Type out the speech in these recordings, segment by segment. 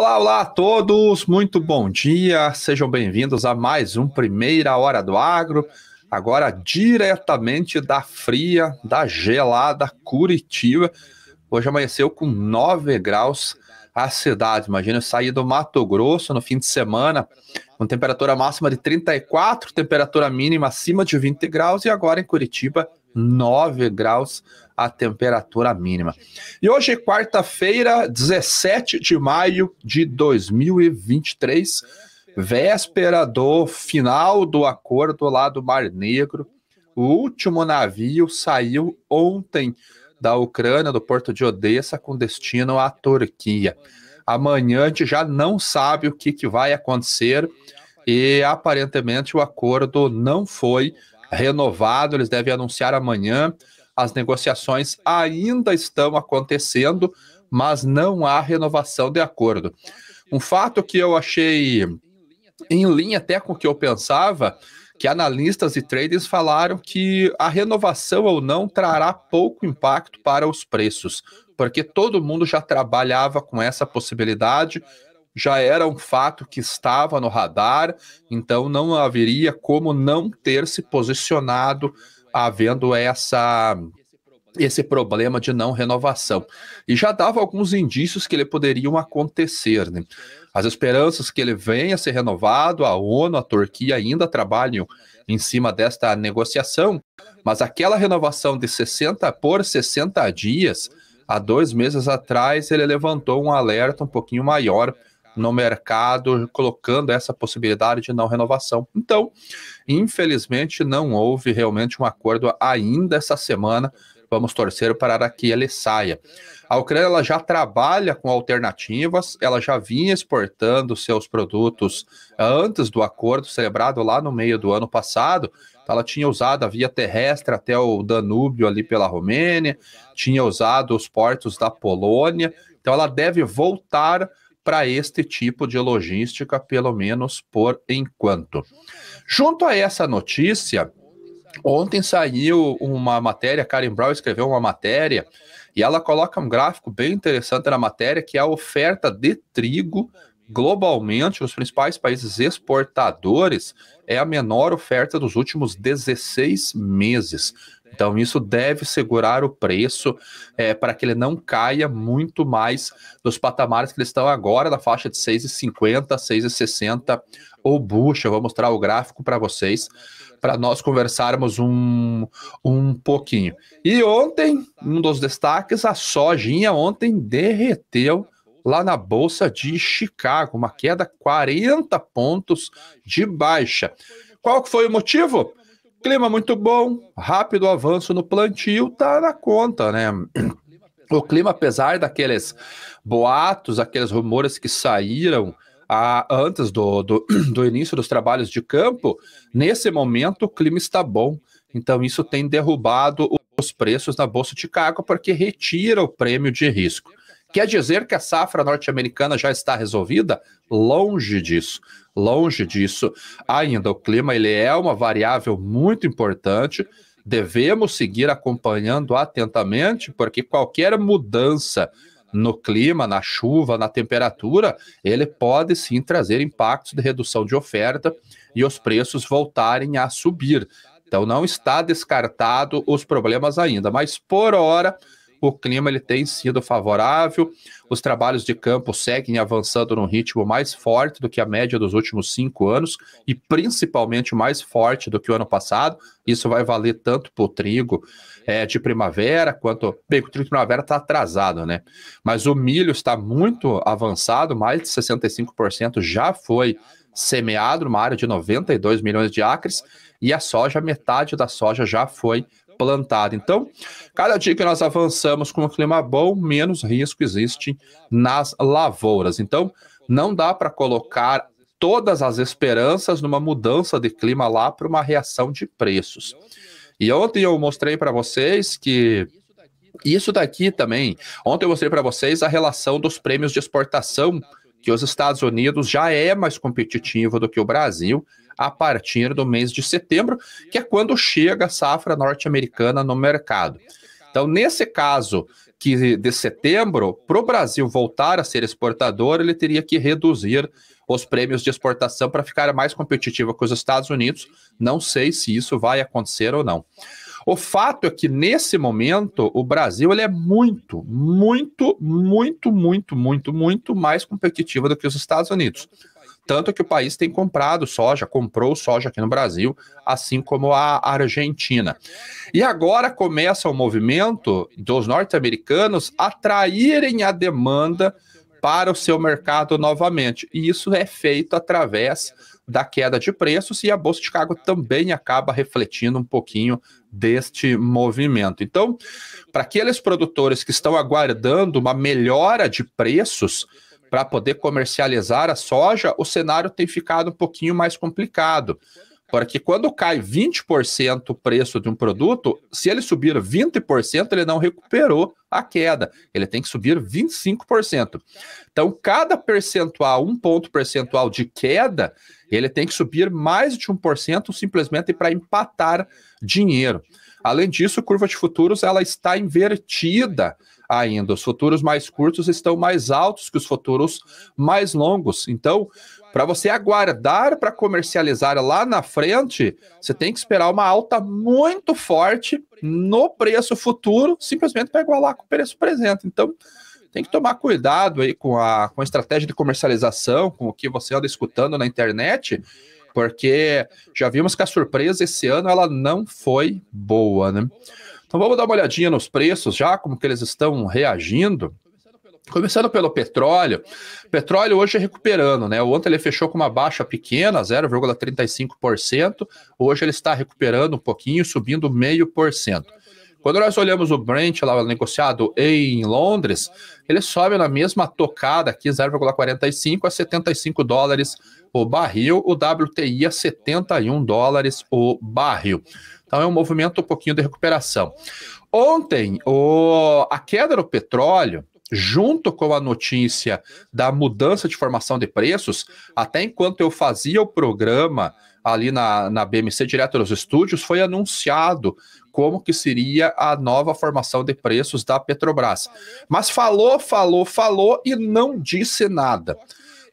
Olá, olá a todos, muito bom dia, sejam bem-vindos a mais um Primeira Hora do Agro, agora diretamente da fria, da gelada Curitiba. Hoje amanheceu com 9 graus a cidade, imagina eu sair do Mato Grosso no fim de semana, com temperatura máxima de 34, temperatura mínima acima de 20 graus, e agora em Curitiba 9 graus a temperatura mínima. E hoje, quarta-feira, 17 de maio de 2023, véspera do final do acordo lá do Mar Negro. O último navio saiu ontem da Ucrânia, do porto de Odessa, com destino à Turquia. Amanhã a gente já não sabe o que vai acontecer e aparentemente o acordo não foi renovado, eles devem anunciar amanhã. As negociações ainda estão acontecendo, mas não há renovação de acordo. Um fato que eu achei em linha até com o que eu pensava, que analistas e traders falaram que a renovação ou não trará pouco impacto para os preços, porque todo mundo já trabalhava com essa possibilidade, já era um fato que estava no radar, então não haveria como não ter se posicionado havendo esse problema de não renovação. E já dava alguns indícios que ele poderiam acontecer, né? As esperanças que ele venha a ser renovado, a ONU, a Turquia ainda trabalham em cima desta negociação, mas aquela renovação de 60 por 60 dias, há 2 meses atrás, ele levantou um alerta um pouquinho maior no mercado, colocando essa possibilidade de não renovação. Então, infelizmente, não houve realmente um acordo ainda essa semana. Vamos torcer para que ele saia. A Ucrânia ela já trabalha com alternativas, ela já vinha exportando seus produtos antes do acordo celebrado lá no meio do ano passado. Ela tinha usado a via terrestre até o Danúbio ali pela Romênia, tinha usado os portos da Polônia, então ela deve voltar para este tipo de logística, pelo menos por enquanto. Junto a essa notícia, ontem saiu uma matéria, Karen Brown escreveu uma matéria, e ela coloca um gráfico bem interessante na matéria, que é a oferta de trigo globalmente, nos principais países exportadores, é a menor oferta dos últimos 16 meses. Então isso deve segurar o preço para que ele não caia muito mais dos patamares que eles estão agora, na faixa de 6,50, 6,60 o bushel. Eu vou mostrar o gráfico para vocês, para nós conversarmos um pouquinho. E ontem, um dos destaques, a sojinha ontem derreteu lá na Bolsa de Chicago, uma queda 40 pontos de baixa. Qual que foi o motivo? Clima muito bom, rápido avanço no plantio, tá na conta, né? O clima, apesar daqueles boatos, aqueles rumores que saíram antes do início dos trabalhos de campo, nesse momento o clima está bom. Então isso tem derrubado os preços na Bolsa de Chicago, porque retira o prêmio de risco. Quer dizer que a safra norte-americana já está resolvida? Longe disso. Longe disso ainda. O clima ele é uma variável muito importante. Devemos seguir acompanhando atentamente, porque qualquer mudança no clima, na chuva, na temperatura, ele pode sim trazer impactos de redução de oferta e os preços voltarem a subir. Então não está descartado os problemas ainda, mas por hora o clima ele tem sido favorável, os trabalhos de campo seguem avançando num ritmo mais forte do que a média dos últimos 5 anos e principalmente mais forte do que o ano passado. Isso vai valer tanto para o trigo de primavera, quanto... Bem, o trigo de primavera está atrasado, né? Mas o milho está muito avançado, mais de 65% já foi semeado, numa área de 92 milhões de acres, e a soja, metade da soja já foi plantada. Então, cada dia que nós avançamos com um clima bom, menos risco existe nas lavouras. Então, não dá para colocar todas as esperanças numa mudança de clima lá para uma reação de preços. E ontem eu mostrei para vocês que isso daqui também, ontem eu mostrei para vocês a relação dos prêmios de exportação, que os Estados Unidos já é mais competitivo do que o Brasil a partir do mês de setembro, que é quando chega a safra norte-americana no mercado. Então, nesse caso que de setembro, para o Brasil voltar a ser exportador, ele teria que reduzir os prêmios de exportação para ficar mais competitivo com os Estados Unidos. Não sei se isso vai acontecer ou não. O fato é que, nesse momento, o Brasil ele é muito mais competitivo do que os Estados Unidos. Tanto que o país tem comprado soja, comprou soja aqui no Brasil, assim como a Argentina. E agora começa o movimento dos norte-americanos atraírem a demanda para o seu mercado novamente. E isso é feito através da queda de preços, e a Bolsa de Chicago também acaba refletindo um pouquinho deste movimento. Então, para aqueles produtores que estão aguardando uma melhora de preços para poder comercializar a soja, o cenário tem ficado um pouquinho mais complicado. Porque quando cai 20% o preço de um produto, se ele subir 20%, ele não recuperou a queda. Ele tem que subir 25%. Então, cada percentual, um ponto percentual de queda, ele tem que subir mais de 1% simplesmente para empatar dinheiro. Além disso, a curva de futuros ela está invertida ainda. Os futuros mais curtos estão mais altos que os futuros mais longos. Então, para você aguardar para comercializar lá na frente, você tem que esperar uma alta muito forte no preço futuro, simplesmente para igualar com o preço presente. Então, tem que tomar cuidado aí com a estratégia de comercialização, com o que você anda escutando na internet, porque já vimos que a surpresa esse ano ela não foi boa, né? Então vamos dar uma olhadinha nos preços já, como que eles estão reagindo. Começando pelo petróleo. Petróleo hoje recuperando, né? Ontem ele fechou com uma baixa pequena, 0,35%. Hoje ele está recuperando um pouquinho, subindo 0,5%. Quando nós olhamos o Brent lá negociado em Londres, ele sobe na mesma tocada aqui, 0,45 a 75 dólares o barril, o WTI a 71 dólares o barril. Então é um movimento um pouquinho de recuperação. Ontem, a queda no petróleo, junto com a notícia da mudança de formação de preços, até enquanto eu fazia o programa ali na BMC, direto dos estúdios, foi anunciado como que seria a nova formação de preços da Petrobras. Mas falou e não disse nada.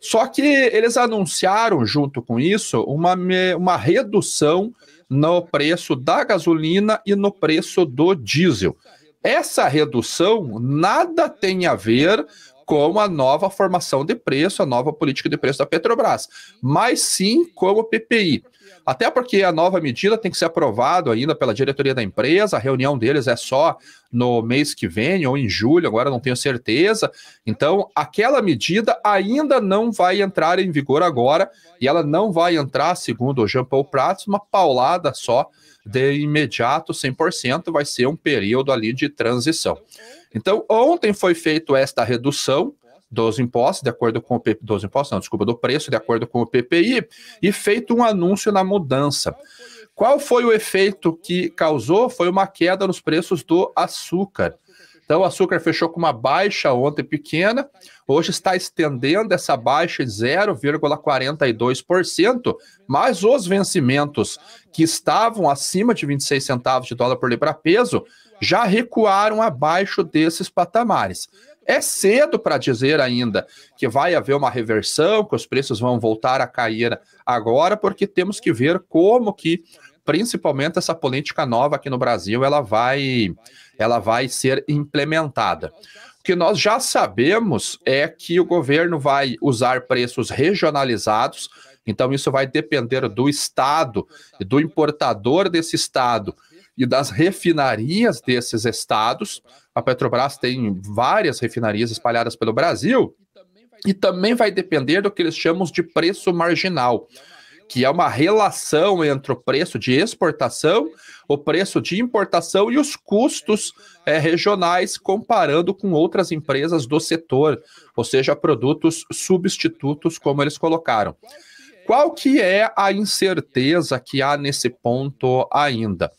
Só que eles anunciaram, junto com isso, uma redução no preço da gasolina e no preço do diesel. Essa redução nada tem a ver com a nova formação de preço, a nova política de preço da Petrobras, mas sim com o PPI. Até porque a nova medida tem que ser aprovada ainda pela diretoria da empresa, a reunião deles é só no mês que vem ou em julho, agora não tenho certeza. Então, aquela medida ainda não vai entrar em vigor agora, e ela não vai entrar, segundo o Jean Paul Prats, uma paulada só de imediato, 100%, vai ser um período ali de transição. Então, ontem foi feita esta redução dos impostos, de acordo com do preço, de acordo com o PPI, e feito um anúncio na mudança. Qual foi o efeito que causou? Foi uma queda nos preços do açúcar. Então, o açúcar fechou com uma baixa ontem pequena, hoje está estendendo essa baixa em 0,42%, mas os vencimentos que estavam acima de 26 centavos de dólar por libra-peso já recuaram abaixo desses patamares. É cedo para dizer ainda que vai haver uma reversão, que os preços vão voltar a cair agora, porque temos que ver como que, principalmente essa política nova aqui no Brasil, ela vai ser implementada. O que nós já sabemos é que o governo vai usar preços regionalizados, então isso vai depender do estado, do importador desse estado e das refinarias desses estados. A Petrobras tem várias refinarias espalhadas pelo Brasil, e também vai depender do que eles chamam de preço marginal, que é uma relação entre o preço de exportação, o preço de importação e os custos regionais, comparando com outras empresas do setor, ou seja, produtos substitutos, como eles colocaram. Qual que é a incerteza que há nesse ponto ainda?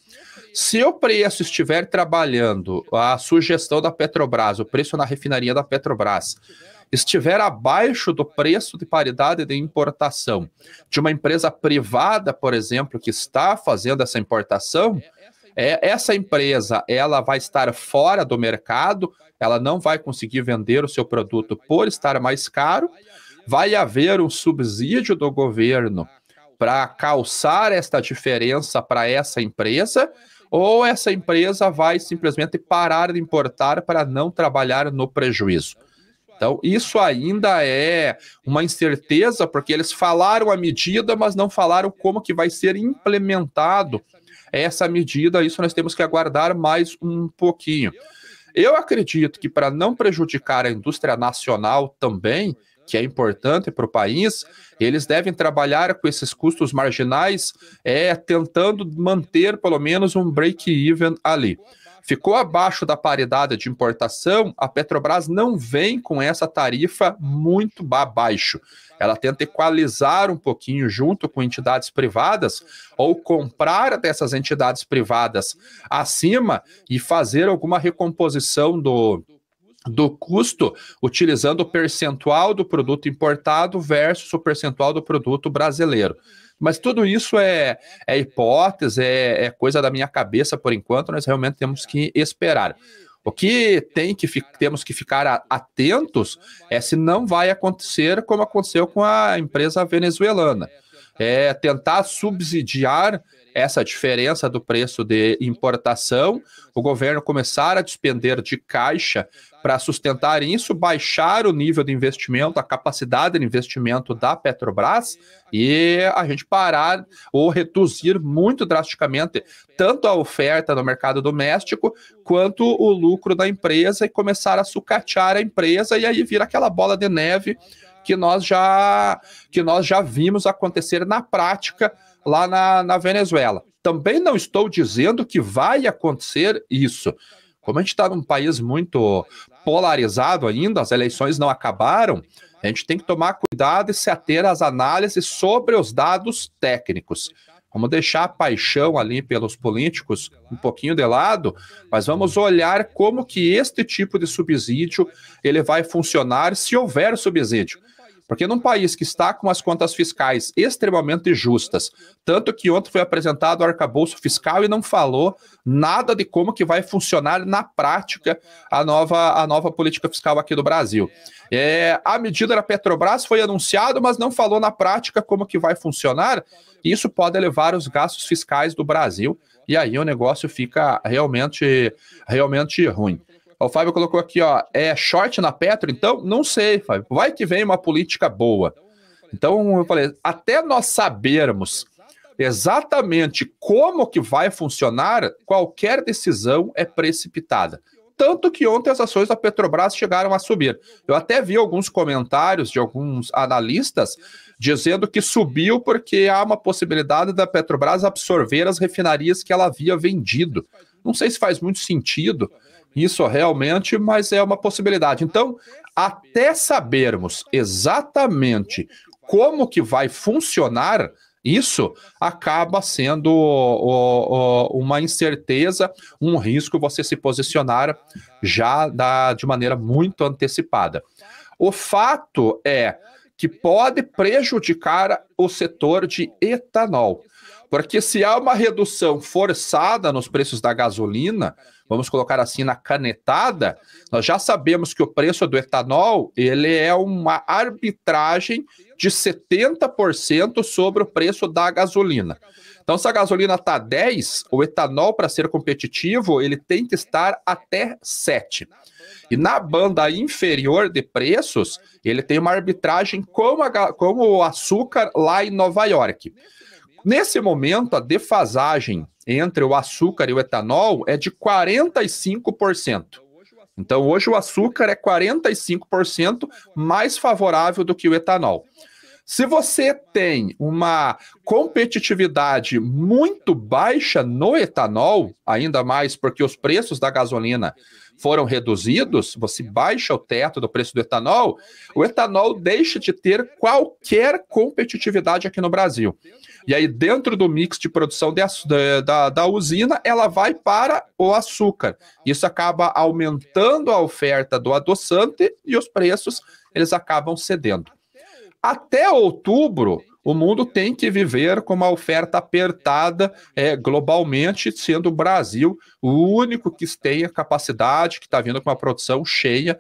Se o preço estiver trabalhando, a sugestão da Petrobras, o preço na refinaria da Petrobras, estiver abaixo do preço de paridade de importação de uma empresa privada, por exemplo, que está fazendo essa importação, essa empresa ela vai estar fora do mercado, ela não vai conseguir vender o seu produto por estar mais caro, vai haver um subsídio do governo para calçar esta diferença para essa empresa, ou essa empresa vai simplesmente parar de importar para não trabalhar no prejuízo. Então, isso ainda é uma incerteza, porque eles falaram a medida, mas não falaram como que vai ser implementado essa medida. Isso nós temos que aguardar mais um pouquinho. Eu acredito que para não prejudicar a indústria nacional também, que é importante para o país, eles devem trabalhar com esses custos marginais, tentando manter pelo menos um break-even ali. Ficou abaixo da paridade de importação, a Petrobras não vem com essa tarifa muito abaixo. Ela tenta equalizar um pouquinho junto com entidades privadas ou comprar dessas entidades privadas acima e fazer alguma recomposição do custo, utilizando o percentual do produto importado versus o percentual do produto brasileiro. Mas tudo isso é hipótese, é coisa da minha cabeça por enquanto, nós realmente temos que esperar. O que temos que ficar atentos é se não vai acontecer como aconteceu com a empresa venezuelana. É tentar subsidiar essa diferença do preço de importação, o governo começar a despender de caixa para sustentar isso, baixar o nível de investimento, a capacidade de investimento da Petrobras e a gente parar ou reduzir muito drasticamente tanto a oferta no mercado doméstico quanto o lucro da empresa e começar a sucatear a empresa e aí vira aquela bola de neve que nós já vimos acontecer na prática lá na Venezuela. Também não estou dizendo que vai acontecer isso. Como a gente está num país muito polarizado ainda, as eleições não acabaram, a gente tem que tomar cuidado e se ater às análises sobre os dados técnicos. Vamos deixar a paixão ali pelos políticos um pouquinho de lado, mas vamos olhar como que este tipo de subsídio ele vai funcionar se houver subsídio. Porque num país que está com as contas fiscais extremamente justas, tanto que ontem foi apresentado o arcabouço fiscal e não falou nada de como que vai funcionar na prática a nova política fiscal aqui do Brasil. A medida da Petrobras foi anunciada, mas não falou na prática como que vai funcionar. Isso pode elevar os gastos fiscais do Brasil e aí o negócio fica realmente ruim. O Fábio colocou aqui, ó, short na Petro? Então, não sei, Fábio. Vai que vem uma política boa. Então, eu falei, até nós sabermos exatamente como que vai funcionar, qualquer decisão é precipitada. Tanto que ontem as ações da Petrobras chegaram a subir. Eu até vi alguns comentários de alguns analistas dizendo que subiu porque há uma possibilidade da Petrobras absorver as refinarias que ela havia vendido. Não sei se faz muito sentido isso realmente, mas é uma possibilidade. Então, até sabermos exatamente como que vai funcionar, isso acaba sendo uma incerteza, um risco você se posicionar já de maneira muito antecipada. O fato é que pode prejudicar o setor de etanol, porque se há uma redução forçada nos preços da gasolina, vamos colocar assim na canetada, nós já sabemos que o preço do etanol ele é uma arbitragem de 70% sobre o preço da gasolina. Então, se a gasolina está 10, o etanol, para ser competitivo, ele tem que estar até 7. E na banda inferior de preços, ele tem uma arbitragem como o açúcar lá em Nova York. Nesse momento, a defasagem entre o açúcar e o etanol é de 45%. Então, hoje o açúcar é 45% mais favorável do que o etanol. Se você tem uma competitividade muito baixa no etanol, ainda mais porque os preços da gasolina foram reduzidos, você baixa o teto do preço do etanol, o etanol deixa de ter qualquer competitividade aqui no Brasil. E aí, dentro do mix de produção da usina, ela vai para o açúcar. Isso acaba aumentando a oferta do adoçante e os preços eles acabam cedendo. Até outubro, o mundo tem que viver com uma oferta apertada globalmente, sendo o Brasil o único que tem a capacidade, que está vindo com uma produção cheia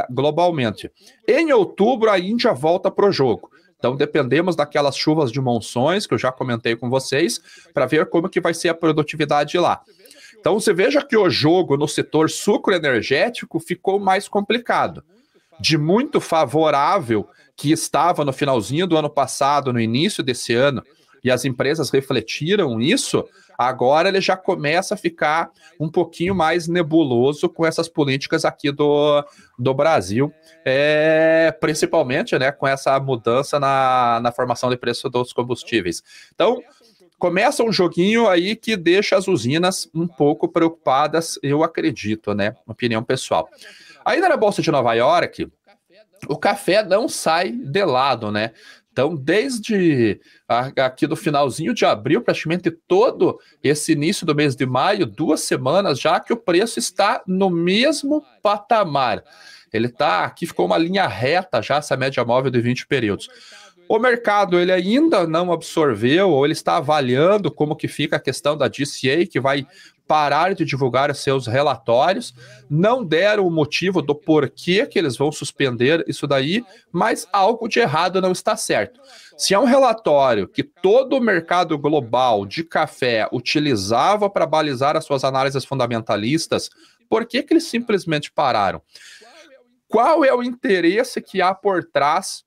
globalmente. Em outubro, a Índia volta para o jogo. Então, dependemos daquelas chuvas de monções, que eu já comentei com vocês, para ver como que vai ser a produtividade lá. Então, você veja que o jogo no setor sucroenergético ficou mais complicado. De muito favorável que estava no finalzinho do ano passado, no início desse ano, e as empresas refletiram isso, agora ele já começa a ficar um pouquinho mais nebuloso com essas políticas aqui do Brasil, principalmente, né, com essa mudança na formação de preço dos combustíveis. Então, começa um joguinho aí que deixa as usinas um pouco preocupadas, eu acredito, né, opinião pessoal. Ainda na Bolsa de Nova York, o café não sai de lado, né? Então, desde aqui do finalzinho de abril, praticamente todo esse início do mês de maio, 2 semanas já que o preço está no mesmo patamar. Ele está, aqui ficou uma linha reta já, essa média móvel de 20 períodos. O mercado, ele ainda não absorveu, ou ele está avaliando como que fica a questão da DCA, que vai parar de divulgar seus relatórios, não deram o motivo do porquê que eles vão suspender isso daí, mas algo de errado não está certo. Se é um relatório que todo o mercado global de café utilizava para balizar as suas análises fundamentalistas, por que eles simplesmente pararam? Qual é o interesse que há por trás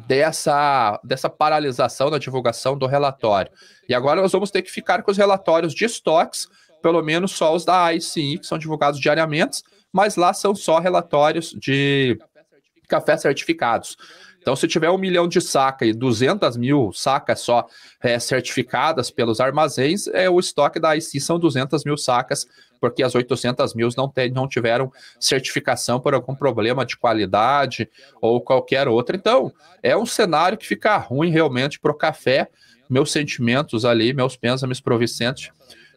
dessa paralisação da divulgação do relatório? E agora nós vamos ter que ficar com os relatórios de estoques, pelo menos só os da ICI, que são divulgados diariamente, mas lá são só relatórios de café certificados. Então, se tiver 1 milhão de saca e 200 mil sacas só certificadas pelos armazéns, o estoque da ICI são 200 mil sacas, porque as 800 mil não tiveram certificação por algum problema de qualidade ou qualquer outro. Então, é um cenário que fica ruim realmente para o café. Meus sentimentos ali, meus pêsames pro Vicente,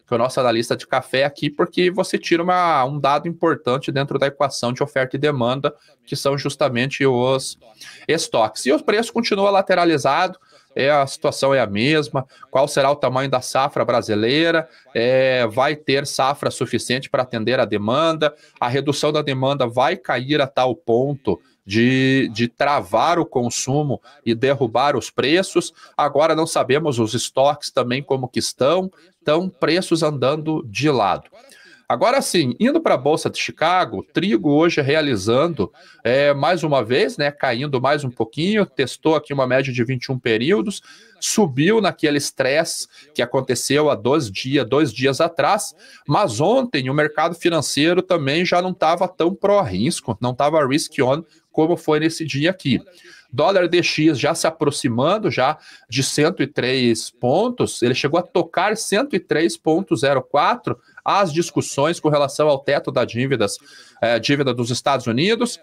que é o nosso analista de café aqui, porque você tira um dado importante dentro da equação de oferta e demanda, que são justamente os estoques. E o preço continua lateralizado, a situação é a mesma. Qual será o tamanho da safra brasileira? Vai ter safra suficiente para atender a demanda? A redução da demanda vai cair a tal ponto de travar o consumo e derrubar os preços? Agora não sabemos os estoques também como que estão, então preços andando de lado. Agora sim, indo para a Bolsa de Chicago, trigo hoje realizando mais uma vez, né, caindo mais um pouquinho, testou aqui uma média de 21 períodos, subiu naquele estresse que aconteceu há 2 dias atrás, mas ontem o mercado financeiro também já não estava tão pró-risco, não estava risk-on como foi nesse dia aqui. Dólar DX já se aproximando já de 103 pontos, ele chegou a tocar 103,04, as discussões com relação ao teto da dívida dos Estados Unidos.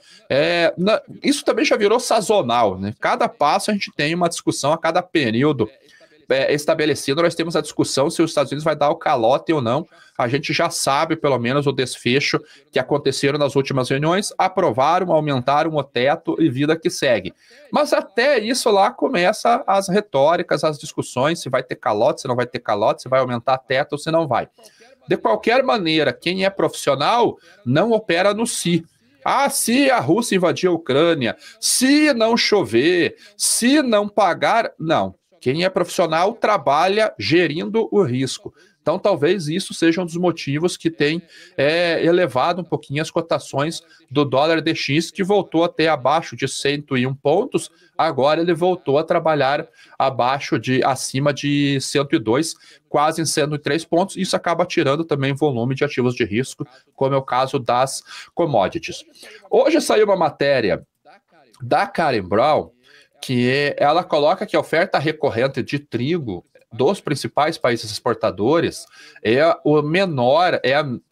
Isso também já virou sazonal, né? Cada passo a gente tem uma discussão a cada período estabelecido, nós temos a discussão se os Estados Unidos vai dar o calote ou não. A gente já sabe, pelo menos, o desfecho que aconteceram nas últimas reuniões, aprovaram, aumentaram o teto e vida que segue. Mas até isso lá começa as retóricas, as discussões, se vai ter calote, se não vai ter calote, se vai aumentar teto ou se não vai. De qualquer maneira, quem é profissional não opera no si. Se a Rússia invadir a Ucrânia, se não chover, se não pagar, não. Quem é profissional trabalha gerindo o risco. Então, talvez isso seja um dos motivos que tem elevado um pouquinho as cotações do dólar DX, que voltou até abaixo de 101 pontos, agora ele voltou a trabalhar acima de 102, quase em 103 pontos. Isso acaba tirando também volume de ativos de risco, como é o caso das commodities. Hoje saiu uma matéria da Karen Brown, que ela coloca que a oferta recorrente de trigo dos principais países exportadores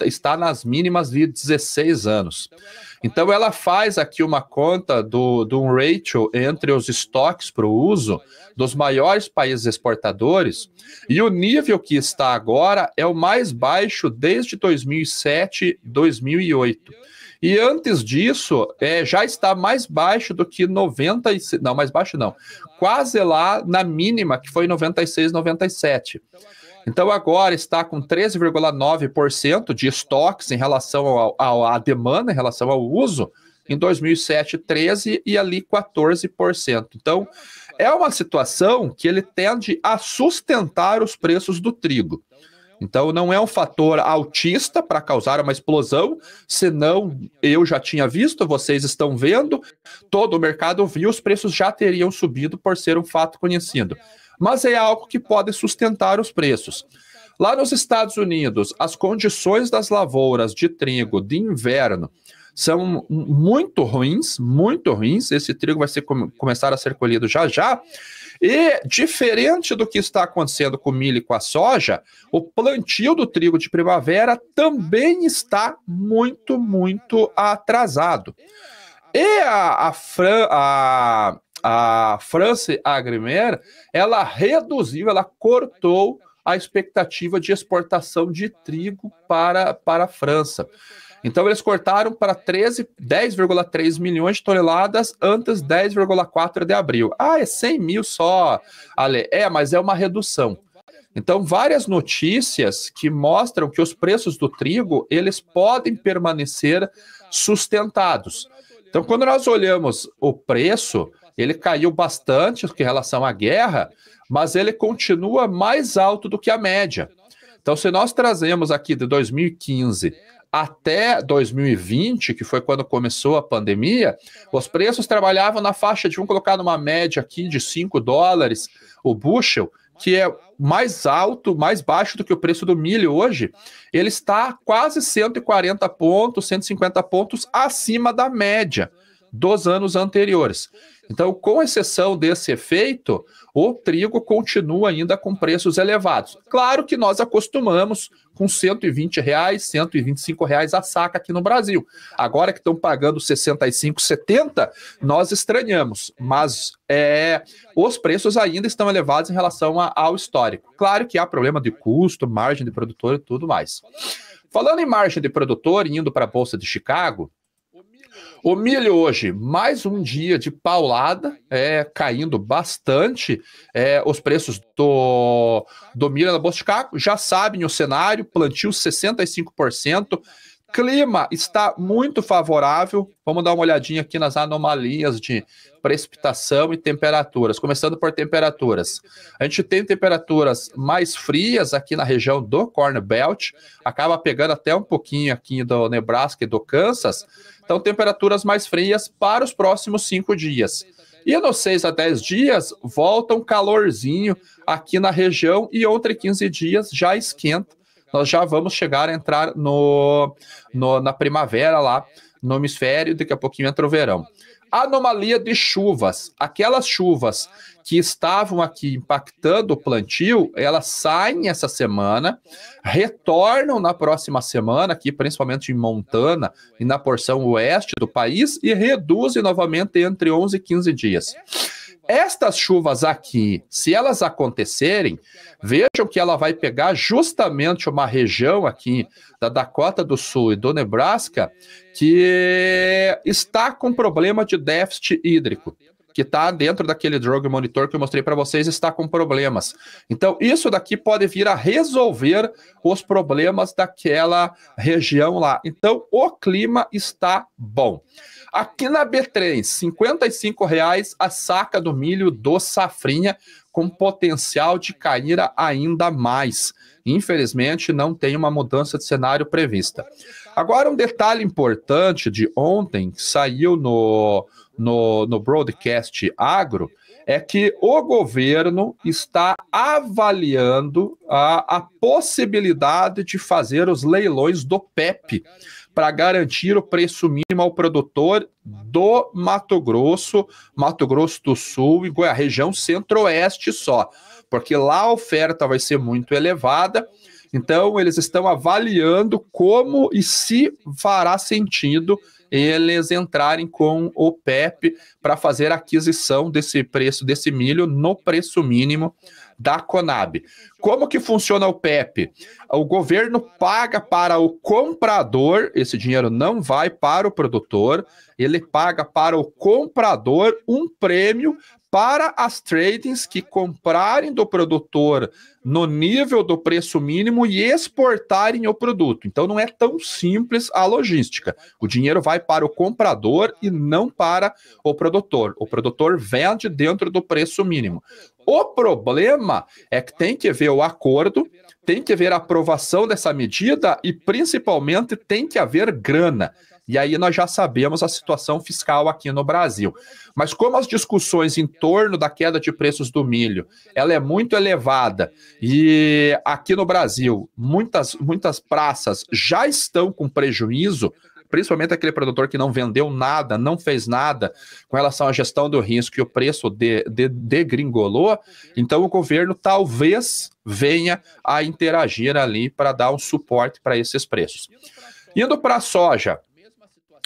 está nas mínimas de 16 anos. Então ela faz aqui uma conta de um ratio entre os estoques para o uso dos maiores países exportadores, e o nível que está agora é o mais baixo desde 2007, 2008. E antes disso, já está mais baixo do que 96, não, mais baixo não, quase lá na mínima, que foi 96, 97. Então agora está com 13,9% de estoques em relação à demanda, em relação ao uso. Em 2007, 13% e ali 14%. Então, é uma situação que ele tende a sustentar os preços do trigo. Então, não é um fator altista para causar uma explosão, senão eu já tinha visto, vocês estão vendo, todo o mercado viu, os preços já teriam subido por ser um fato conhecido. Mas é algo que pode sustentar os preços. Lá nos Estados Unidos, as condições das lavouras de trigo de inverno são muito ruins, muito ruins. Esse trigo vai começar a ser colhido já já. E, diferente do que está acontecendo com o milho e com a soja, o plantio do trigo de primavera também está muito, muito atrasado. E a France Agrimer, ela reduziu, ela cortou a expectativa de exportação de trigo para a França. Então, eles cortaram para 10,3 milhões de toneladas antes 10,4 de abril. É 100 mil só, Ale. Mas é uma redução. Então, várias notícias que mostram que os preços do trigo, eles podem permanecer sustentados. Então, quando nós olhamos o preço, ele caiu bastante em relação à guerra, mas ele continua mais alto do que a média. Então, se nós trazemos aqui de 2015 até 2020, que foi quando começou a pandemia, os preços trabalhavam na faixa de, vamos colocar numa média aqui de $5 o bushel, que é mais alto, mais baixo do que o preço do milho hoje. Ele está quase 140 pontos, 150 pontos acima da média dos anos anteriores. Então, com exceção desse efeito, o trigo continua ainda com preços elevados. Claro que nós acostumamos com R$120, R$125 a saca aqui no Brasil. Agora que estão pagando 65, 70, nós estranhamos, mas os preços ainda estão elevados em relação ao histórico. Claro que há problema de custo, margem de produtor e tudo mais. Falando em margem de produtor, indo para a Bolsa de Chicago, o milho hoje, mais um dia de paulada, caindo bastante os preços do milho na Bolsa de Chicago. Já sabem o cenário, plantio 65%, clima está muito favorável. Vamos dar uma olhadinha aqui nas anomalias de precipitação e temperaturas. Começando por temperaturas. A gente tem temperaturas mais frias aqui na região do Corn Belt, acaba pegando até um pouquinho aqui do Nebraska e do Kansas. Então, temperaturas mais frias para os próximos 5 dias. E nos 6 a 10 dias, volta um calorzinho aqui na região e entre 15 dias já esquenta. Nós já vamos chegar a entrar na primavera lá no hemisfério, daqui a pouquinho entra o verão. Anomalia de chuvas. Aquelas chuvas que estavam aqui impactando o plantio, elas saem essa semana, retornam na próxima semana, aqui principalmente em Montana e na porção oeste do país, e reduzem novamente entre 11 e 15 dias. Estas chuvas aqui, se elas acontecerem, vejam que ela vai pegar justamente uma região aqui da Dakota do Sul e do Nebraska que está com problema de déficit hídrico, que está dentro daquele Drought Monitor que eu mostrei para vocês, está com problemas. Então, isso daqui pode vir a resolver os problemas daquela região lá. Então, o clima está bom. Aqui na B3, R$ 55,00 a saca do milho do safrinha, com potencial de cair ainda mais. Infelizmente, não tem uma mudança de cenário prevista. Agora, um detalhe importante de ontem, que saiu no Broadcast Agro, é que o governo está avaliando a possibilidade de fazer os leilões do PEP, para garantir o preço mínimo ao produtor do Mato Grosso do Sul e a região centro-oeste só, porque lá a oferta vai ser muito elevada. Então, eles estão avaliando como e se fará sentido eles entrarem com o PEP para fazer a aquisição desse milho no preço mínimo da Conab. Como que funciona o PEP? O governo paga para o comprador, esse dinheiro não vai para o produtor, ele paga para o comprador um prêmio para as tradings que comprarem do produtor no nível do preço mínimo e exportarem o produto. Então não é tão simples a logística. O dinheiro vai para o comprador e não para o produtor. O produtor vende dentro do preço mínimo. O problema é que tem que ver o acordo, tem que ver a aprovação dessa medida e, principalmente, tem que haver grana. E aí nós já sabemos a situação fiscal aqui no Brasil. Mas como as discussões em torno da queda de preços do milho, ela é muito elevada e aqui no Brasil muitas praças já estão com prejuízo, principalmente aquele produtor que não vendeu nada, não fez nada com relação à gestão do risco e o preço degringolou, então o governo talvez venha a interagir ali para dar um suporte para esses preços. Indo para a soja,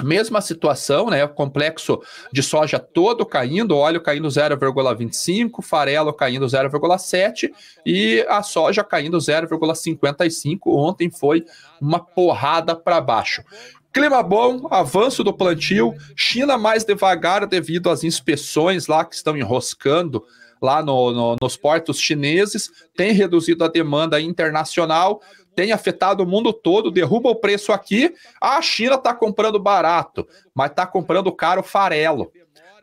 mesma situação, né? O complexo de soja todo caindo, óleo caindo 0,25, farelo caindo 0,7 e a soja caindo 0,55. Ontem foi uma porrada para baixo. Clima bom, avanço do plantio, China mais devagar devido às inspeções lá que estão enroscando lá nos portos chineses, tem reduzido a demanda internacional, tem afetado o mundo todo, derruba o preço aqui, a China está comprando barato, mas está comprando caro farelo,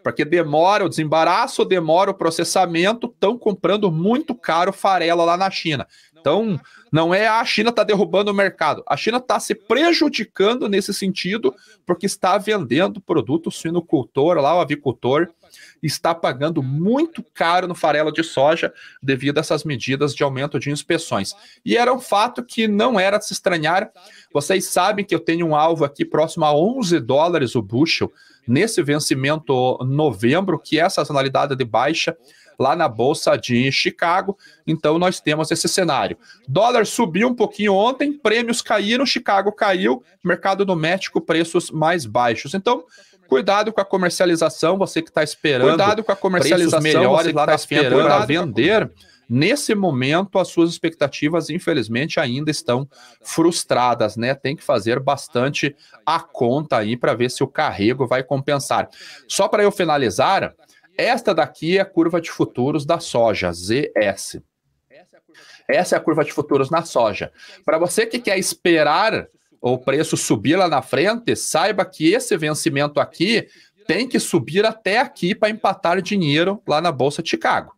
porque demora o desembaraço, demora o processamento, estão comprando muito caro farelo lá na China. Então, não é a China está derrubando o mercado, a China está se prejudicando nesse sentido, porque está vendendo produto suinocultor lá, o avicultor está pagando muito caro no farelo de soja devido a essas medidas de aumento de inspeções. E era um fato que não era de se estranhar. Vocês sabem que eu tenho um alvo aqui próximo a $11 o bushel nesse vencimento novembro, que é essa sazonalidade de baixa lá na Bolsa de Chicago. Então nós temos esse cenário. Dólar subiu um pouquinho ontem, prêmios caíram, Chicago caiu, mercado doméstico, preços mais baixos. Então, cuidado com a comercialização, você que está esperando. Cuidado com a comercialização, melhores lá na esperando para vender. Nesse momento, as suas expectativas, infelizmente, ainda estão frustradas, né? Tem que fazer bastante a conta aí para ver se o carrego vai compensar. Só para eu finalizar, esta daqui é a curva de futuros da soja, ZS. Essa é a curva de futuros na soja. Para você que quer esperar o preço subir lá na frente, saiba que esse vencimento aqui tem que subir até aqui para empatar dinheiro lá na Bolsa de Chicago.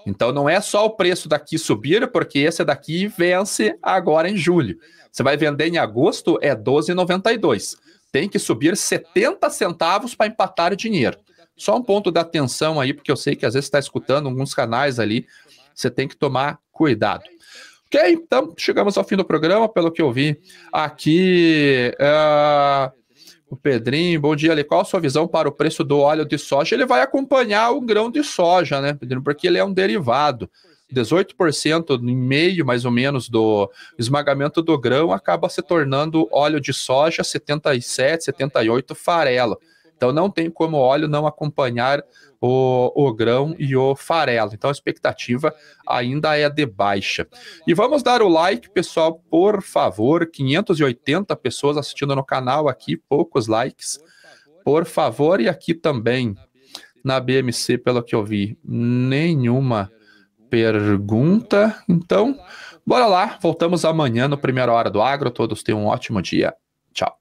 Então não é só o preço daqui subir, porque esse daqui vence agora em julho. Você vai vender em agosto, é 12,92. Tem que subir 70 centavos para empatar dinheiro. Só um ponto de atenção aí, porque eu sei que às vezes você está escutando alguns canais ali, você tem que tomar cuidado. Ok, então chegamos ao fim do programa, pelo que eu vi aqui, o Pedrinho, bom dia, ali, qual a sua visão para o preço do óleo de soja? Ele vai acompanhar o grão de soja, né, Pedrinho, porque ele é um derivado, 18% em meio, mais ou menos, do esmagamento do grão acaba se tornando óleo de soja, 77, 78 farelo. Então não tem como o óleo não acompanhar o grão e o farelo. Então a expectativa ainda é de baixa. E vamos dar o like, pessoal, por favor. 580 pessoas assistindo no canal aqui, poucos likes. Por favor, e aqui também na BMC, pelo que eu vi, nenhuma pergunta. Então, bora lá. Voltamos amanhã no Primeira Hora do Agro. Todos tenham um ótimo dia. Tchau.